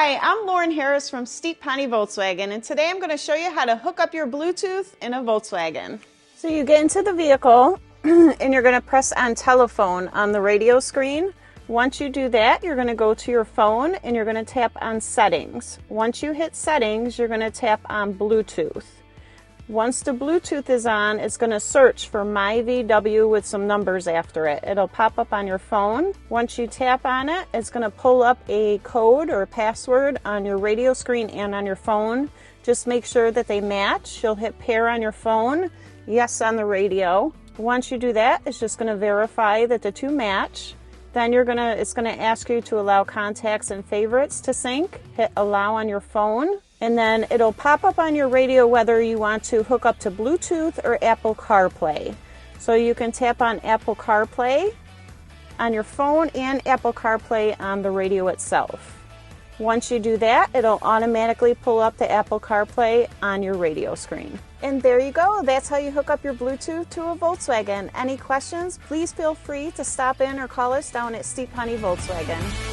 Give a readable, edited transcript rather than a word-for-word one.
Hi, I'm Lauren Harris from Steet Ponte Volkswagen, and today I'm going to show you how to hook up your Bluetooth in a Volkswagen. So you get into the vehicle and you're going to press on telephone on the radio screen. Once you do that, you're going to go to your phone and you're going to tap on settings. Once you hit settings, you're going to tap on Bluetooth. Once the Bluetooth is on, it's going to search for My VW with some numbers after it. It'll pop up on your phone. Once you tap on it, it's going to pull up a code or a password on your radio screen and on your phone. Just make sure that they match. You'll hit pair on your phone, yes on the radio. Once you do that, it's just going to verify that the two match. Then it's going to ask you to allow contacts and favorites to sync. Hit allow on your phone. And then it'll pop up on your radio whether you want to hook up to Bluetooth or Apple CarPlay. So you can tap on Apple CarPlay on your phone and Apple CarPlay on the radio itself. Once you do that, it'll automatically pull up the Apple CarPlay on your radio screen. And there you go. That's how you hook up your Bluetooth to a Volkswagen. Any questions? Please feel free to stop in or call us down at Steet Ponte Volkswagen.